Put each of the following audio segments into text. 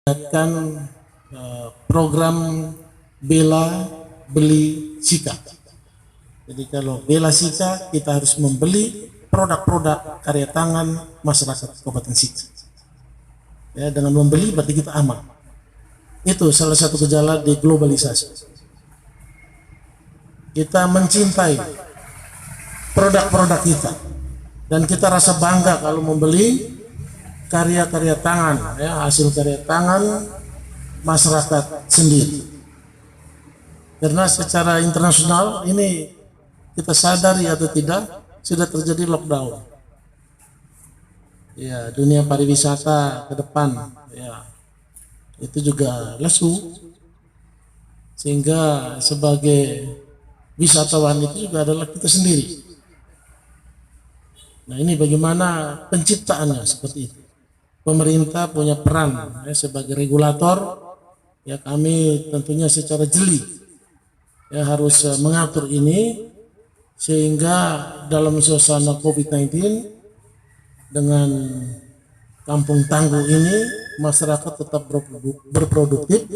meningkatkan program Bela Beli Sika. Jadi kalau Bela Sika, kita harus membeli produk-produk karya tangan masyarakat Kabupaten Sika. Ya, dengan membeli berarti kita aman. Itu salah satu gejala di globalisasi. Kita mencintai produk-produk kita dan kita rasa bangga kalau membeli karya-karya tangan, ya, hasil karya tangan masyarakat sendiri. Karena secara internasional ini kita sadari atau tidak sudah terjadi lockdown. Ya, dunia pariwisata ke depan, ya, itu juga lesu, sehingga sebagai wisatawan itu juga adalah kita sendiri. Nah, ini bagaimana penciptaannya seperti itu. Pemerintah punya peran, ya, sebagai regulator. Ya, kami tentunya secara jeli, ya, harus mengatur ini sehingga dalam suasana COVID-19 dengan kampung tangguh ini masyarakat tetap berproduktif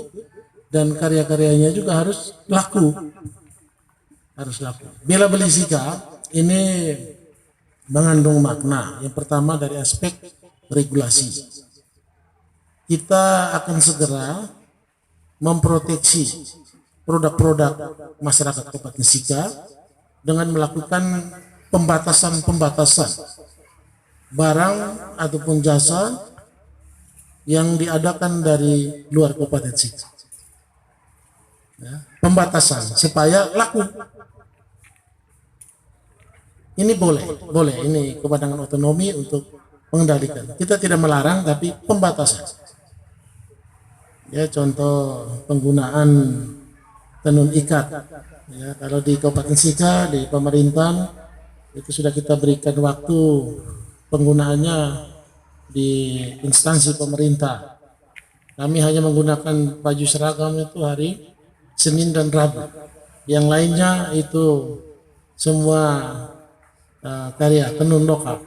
dan karya-karyanya juga harus laku. Bela Beli Sika ini mengandung makna. Yang pertama dari aspek regulasi. Kita akan segera memproteksi produk-produk masyarakat Kabupaten Sika dengan melakukan pembatasan barang ataupun jasa yang diadakan dari luar Kabupaten Sika. Ya, pembatasan supaya laku. Ini boleh, ini kewenangan otonomi untuk mengendalikan. Kita tidak melarang, tapi pembatasan. Ya, contoh penggunaan tenun ikat. Ya, kalau di Kabupaten Sika, di pemerintahan itu sudah kita berikan waktu penggunaannya di instansi pemerintah. Kami hanya menggunakan baju seragam itu hari Senin dan Rabu. Yang lainnya itu semua karya tenun lokal.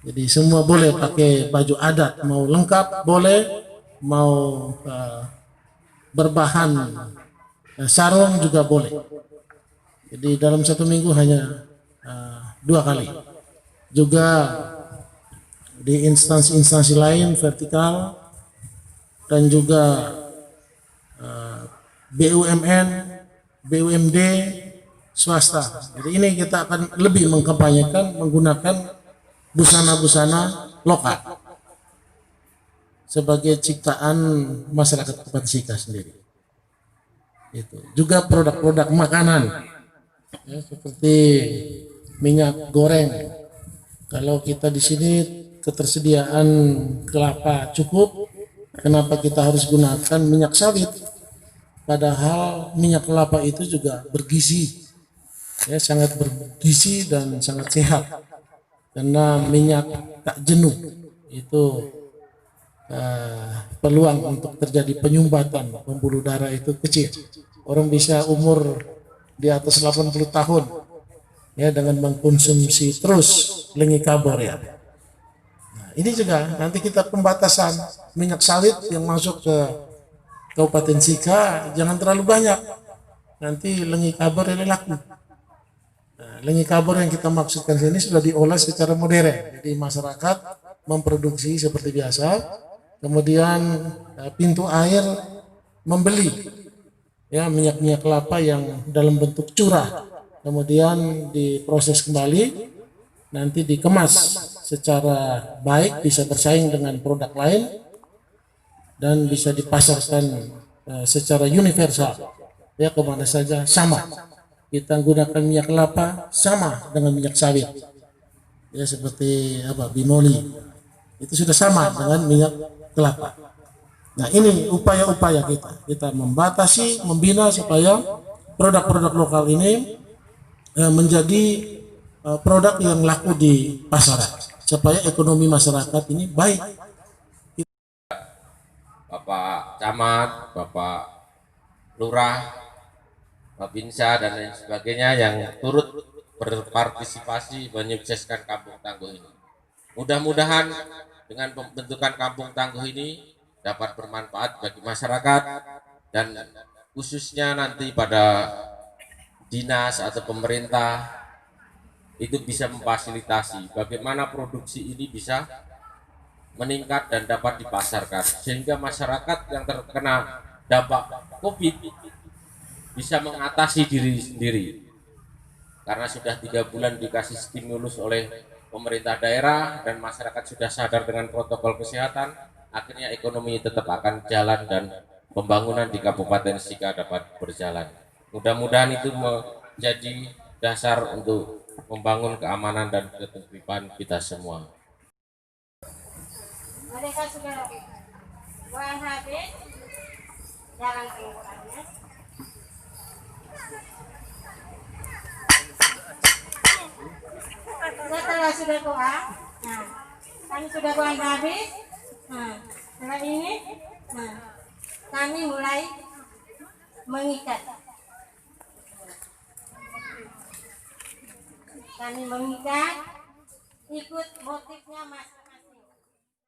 Jadi semua boleh pakai baju adat, mau lengkap boleh, mau berbahan sarung juga boleh. Jadi dalam satu minggu hanya 2 kali. Juga di instansi-instansi lain vertikal dan juga BUMN, BUMD, swasta. Jadi ini kita akan lebih mengkampanyekan menggunakan busana-busana lokal sebagai ciptaan masyarakat Kabupaten Sika sendiri. Itu juga produk-produk makanan, ya, seperti minyak goreng. Kalau kita di sini ketersediaan kelapa cukup, kenapa kita harus gunakan minyak sawit? Padahal minyak kelapa itu juga bergizi, ya, sangat bergizi dan sangat sehat. Karena minyak tak jenuh itu peluang untuk terjadi penyumbatan pembuluh darah itu kecil. Orang bisa umur di atas 80 tahun, ya, dengan mengkonsumsi terus lengi kabor, ya. Nah, ini juga nanti kita pembatasan minyak sawit yang masuk ke Kabupaten Sika jangan terlalu banyak. Nanti lengi kabor ini laku. Lengi kabor yang kita maksudkan sini sudah diolah secara modern, jadi masyarakat memproduksi seperti biasa, kemudian pintu air membeli, ya, minyak kelapa yang dalam bentuk curah, kemudian diproses kembali, nanti dikemas secara baik, bisa bersaing dengan produk lain dan bisa dipasarkan secara universal, ya, kemana saja sama. Kita gunakan minyak kelapa sama dengan minyak sawit, ya, seperti binoli, itu sudah sama dengan minyak kelapa. Nah, ini upaya-upaya kita membatasi, membina supaya produk-produk lokal ini menjadi produk yang laku di pasaran, supaya ekonomi masyarakat ini baik. Bapak Camat, Bapak Lurah, Babinsa dan lain sebagainya yang turut berpartisipasi menyukseskan Kampung Tangguh ini. Mudah-mudahan dengan pembentukan Kampung Tangguh ini dapat bermanfaat bagi masyarakat, dan khususnya nanti pada dinas atau pemerintah itu bisa memfasilitasi bagaimana produksi ini bisa meningkat dan dapat dipasarkan, sehingga masyarakat yang terkena dampak COVID bisa mengatasi diri sendiri, karena sudah 3 bulan dikasih stimulus oleh pemerintah daerah dan masyarakat sudah sadar dengan protokol kesehatan. Akhirnya ekonomi tetap akan jalan dan pembangunan di Kabupaten Sika dapat berjalan. Mudah-mudahan itu menjadi dasar untuk membangun keamanan dan ketertiban kita semua. Mereka sudah buang habis, jangan keluarnya. Setelah sudah buang, nah, kami sudah buang habis. Nah, setelah ini, nah, kami mulai mengikat. Kami mengikat, ikut motifnya mas.